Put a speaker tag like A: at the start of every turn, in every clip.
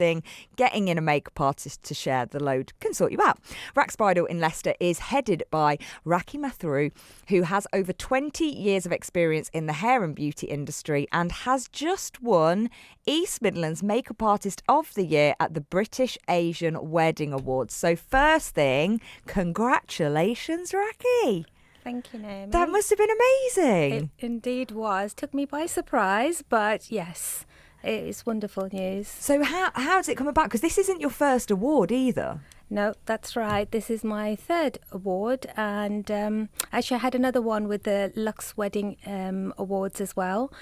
A: thing, getting in a makeup artist to share the load can sort you out. Raks Bridal in Leicester is headed by Rakhee, who has over 20 years of experience in the hair and beauty industry and has just won East Midlands Makeup Artist of the Year at the British Asian Wedding Awards. So first thing, congratulations, Rakhee.
B: Thank you, Naomi.
A: That must have been amazing.
B: It indeed was. Took me by surprise, but yes, it is wonderful news.
A: So how does it come about? Because this isn't your first award either.
B: No, that's right. This is my third award, and actually I had another one with the Lux Wedding Awards as well.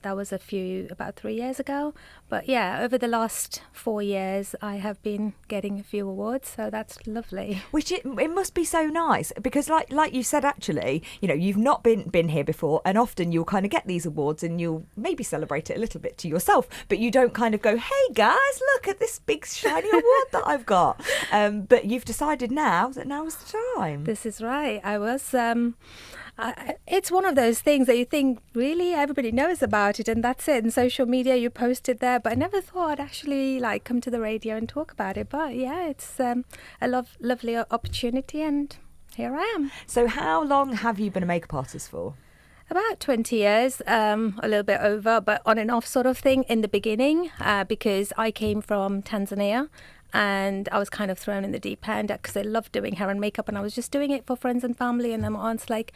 B: That was about 3 years ago. But yeah, over the last 4 years, I have been getting a few awards, so that's lovely.
A: Which it must be so nice, because like you said, actually, you know, you've not been here before, and often you'll kind of get these awards and you'll maybe celebrate it a little bit to yourself, but you don't kind of go, hey guys, look at this big shiny award that I've got. But you've decided now that now is the time.
B: This is right. I was. It's one of those things that you think really everybody knows about it, and that's it. In social media, you post it there, but I never thought I'd actually come to the radio and talk about it. But yeah, it's a lovely opportunity, and here I am.
A: So how long have you been a makeup artist for?
B: About 20 years, a little bit over, but on and off sort of thing in the beginning, because I came from Tanzania. And I was kind of thrown in the deep end because I loved doing hair and makeup, and I was just doing it for friends and family. And then my aunt's like,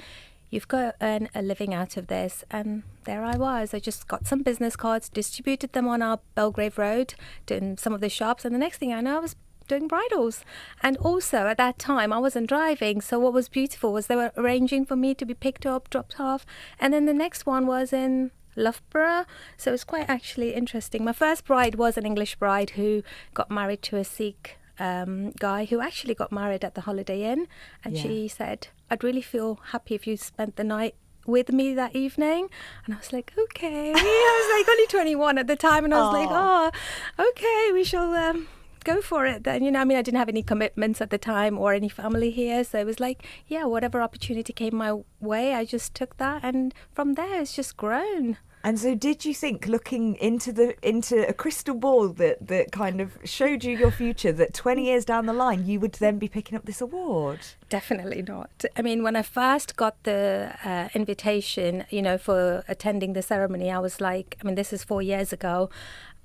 B: you've got to earn a living out of this. And there I was. I just got some business cards, distributed them on our Belgrave Road, doing some of the shops. And the next thing I know, I was doing bridals. And also at that time, I wasn't driving. So what was beautiful was they were arranging for me to be picked up, dropped off. And then the next one was in Loughborough, so it's quite actually interesting. My first bride was an English bride who got married to a Sikh guy who actually got married at the Holiday Inn, and she said, I'd really feel happy if you spent the night with me that evening. And I was like, okay. I was like only 21 at the time, and I was like, oh, okay, we shall go for it then. You know, I mean, I didn't have any commitments at the time or any family here, so it was like, yeah, whatever opportunity came my way, I just took that, and from there it's just grown.
A: And so did you think, looking into a crystal ball that kind of showed you your future, that 20 years down the line you would then be picking up this award?
B: Definitely not. I mean, when I first got the invitation, you know, for attending the ceremony, I was like, I mean, this is 4 years ago,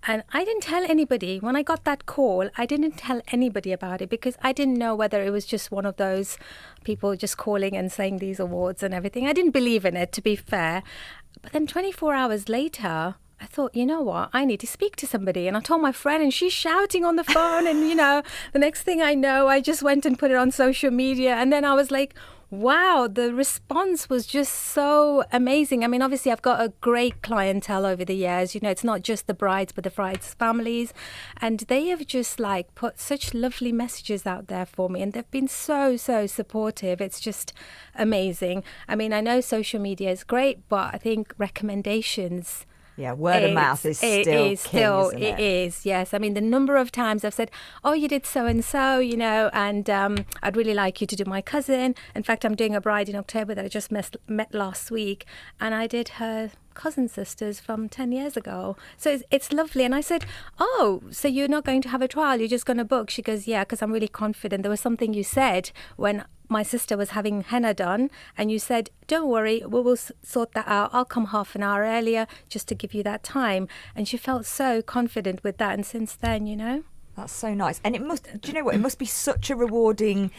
B: and I didn't tell anybody. When I got that call, I didn't tell anybody about it because I didn't know whether it was just one of those people just calling and saying these awards and everything. I didn't believe in it, to be fair. But then 24 hours later, I thought, you know what, I need to speak to somebody. And I told my friend, and she's shouting on the phone. And, you know, the next thing I know, I just went and put it on social media. And then I was like, wow, the response was just so amazing. I mean, obviously, I've got a great clientele over the years. You know, it's not just the brides, but the brides' families. And they have just put such lovely messages out there for me. And they've been so, so supportive. It's just amazing. I mean, I know social media is great, but I think recommendations...
A: Yeah, word of mouth is still king, isn't it?
B: It is, yes. I mean, the number of times I've said, oh, you did so-and-so, you know, and I'd really like you to do my cousin. In fact, I'm doing a bride in October that I just met last week, and I did her cousin sisters from 10 years ago. So it's lovely. And I said, oh, so you're not going to have a trial, you're just going to book? She goes, yeah, because I'm really confident. There was something you said when my sister was having henna done, and you said, don't worry, we will sort that out. I'll come half an hour earlier just to give you that time. And she felt so confident with that. And since then, you know.
A: That's so nice. And it must, do you know what? It must be such a rewarding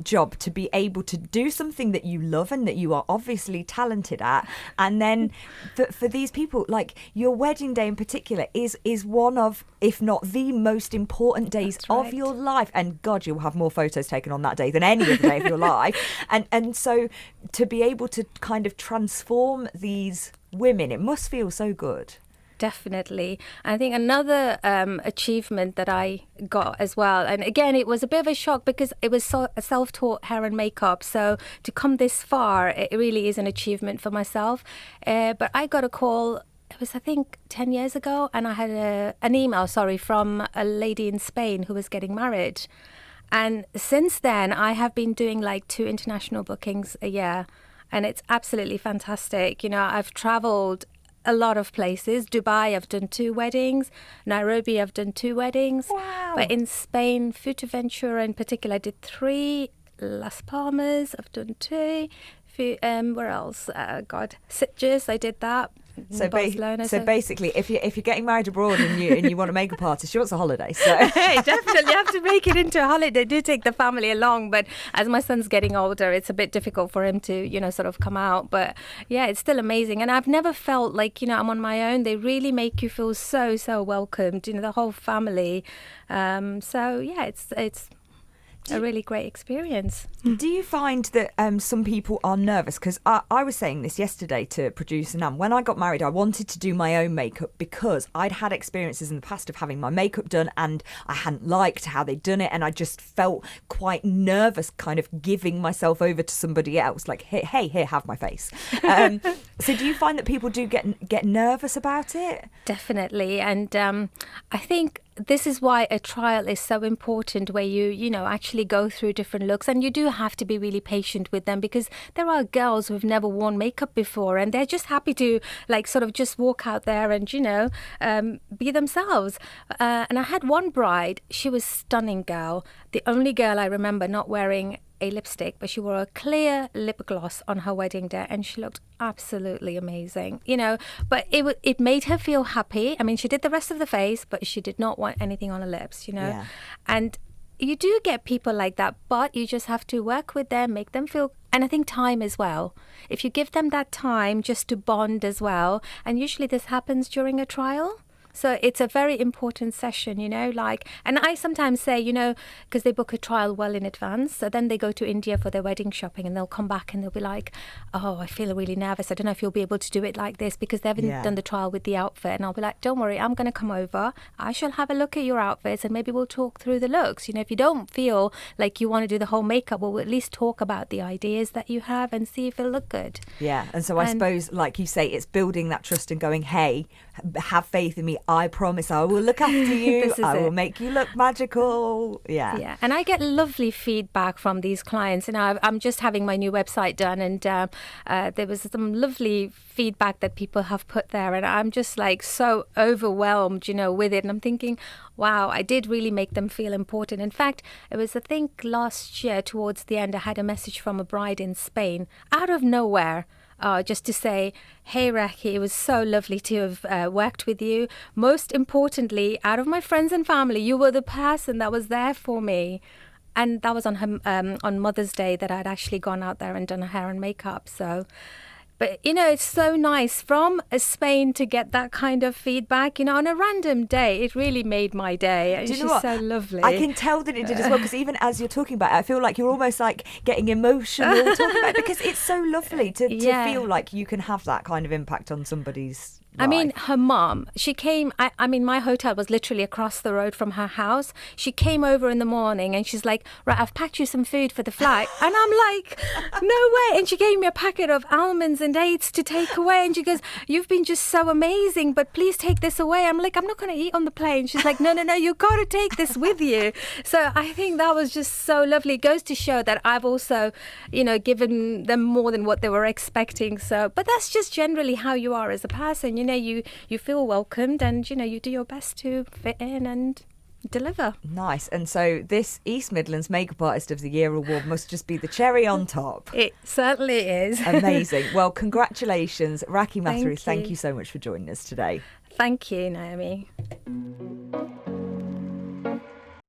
A: job to be able to do something that you love and that you are obviously talented at. And then for these people, like your wedding day in particular is one of, if not the most important days of your life. And God, you'll have more photos taken on that day than any other day of your life. And so to be able to kind of transform these women, it must feel so good.
B: Definitely. I think another achievement that I got as well, and again, it was a bit of a shock because it was a self-taught hair and makeup. So to come this far, it really is an achievement for myself. But I got a call, it was, I think, 10 years ago, and I had an email, from a lady in Spain who was getting married. And since then, I have been doing 2 international bookings a year, and it's absolutely fantastic. You know, I've traveled a lot of places. Dubai, I've done 2 weddings. Nairobi, I've done 2 weddings.
A: Wow.
B: But in Spain, Fuerteventura in particular, I did 3. Las Palmas, I've done 2. Where else? Sitges, I did that.
A: So,
B: Barcelona.
A: So basically, if you're getting married abroad and you want a makeup artist, she wants a holiday. So
B: Hey, definitely have to make it into a holiday. Do take the family along, but as my son's getting older, it's a bit difficult for him to, sort of come out. But yeah, it's still amazing, and I've never felt like I'm on my own. They really make you feel so welcomed. The whole family. So yeah, it's a really great experience.
A: Do you find that some people are nervous? Because I was saying this yesterday to producer Nam. When I got married, I wanted to do my own makeup because I'd had experiences in the past of having my makeup done and I hadn't liked how they'd done it, and I just felt quite nervous kind of giving myself over to somebody else, like, hey, here, have my face. So do you find that people do get nervous about it?
B: Definitely. And I think this is why a trial is so important, where you actually go through different looks, and you do have to be really patient with them, because there are girls who've never worn makeup before and they're just happy to sort of just walk out there and be themselves. And I had one bride, she was a stunning girl, the only girl I remember not wearing a lipstick, but she wore a clear lip gloss on her wedding day and she looked absolutely amazing, but it made her feel happy. I mean, she did the rest of the face, but she did not want anything on her lips,
A: Yeah.
B: And you do get people like that, but you just have to work with them, make them feel, and I think time as well. If you give them that time just to bond as well, and usually this happens during a trial. So it's a very important session, and I sometimes say, because they book a trial well in advance. So then they go to India for their wedding shopping and they'll come back and they'll be like, oh, I feel really nervous. I don't know if you'll be able to do it like this, because they haven't done the trial with the outfit. And I'll be like, don't worry, I'm going to come over. I shall have a look at your outfits and maybe we'll talk through the looks. If you don't feel like you want to do the whole makeup, we'll at least talk about the ideas that you have and see if it'll look good.
A: Yeah. And so I suppose, like you say, it's building that trust and going, hey, have faith in me. I promise I will look after you. I will make you look magical. Yeah.
B: And I get lovely feedback from these clients. I'm just having my new website done, and there was some lovely feedback that people have put there, and I'm just so overwhelmed, with it. And I'm thinking, wow, I did really make them feel important. In fact, it was, I think, last year towards the end, I had a message from a bride in Spain out of nowhere. Just to say, hey, Rakhee, it was so lovely to have worked with you. Most importantly, out of my friends and family, you were the person that was there for me. And that was on Mother's Day that I'd actually gone out there and done her hair and makeup. So, but, it's so nice from Spain to get that kind of feedback, on a random day. It really made my day. And she's so lovely.
A: I can tell that it did as well, because even as you're talking about it, I feel like you're almost getting emotional talking about it, because it's so lovely to feel like you can have that kind of impact on somebody's life.
B: I mean, her mom, she came, I mean, my hotel was literally across the road from her house. She came over in the morning and she's like, right, I've packed you some food for the flight. And I'm like, no way. And she gave me a packet of almonds and dates to take away. And she goes, you've been just so amazing, but please take this away. I'm like, I'm not going to eat on the plane. She's like, no, you've got to take this with you. So I think that was just so lovely. It goes to show that I've also, given them more than what they were expecting. So, but that's just generally how you are as a person. You feel welcomed, and you do your best to fit in and deliver.
A: Nice. And so this East Midlands Makeup Artist of the Year award must just be the cherry on top.
B: It certainly is.
A: Amazing. Well, congratulations, Rakhee Matharu. Thank you so much for joining us today.
B: Thank you, Naomi.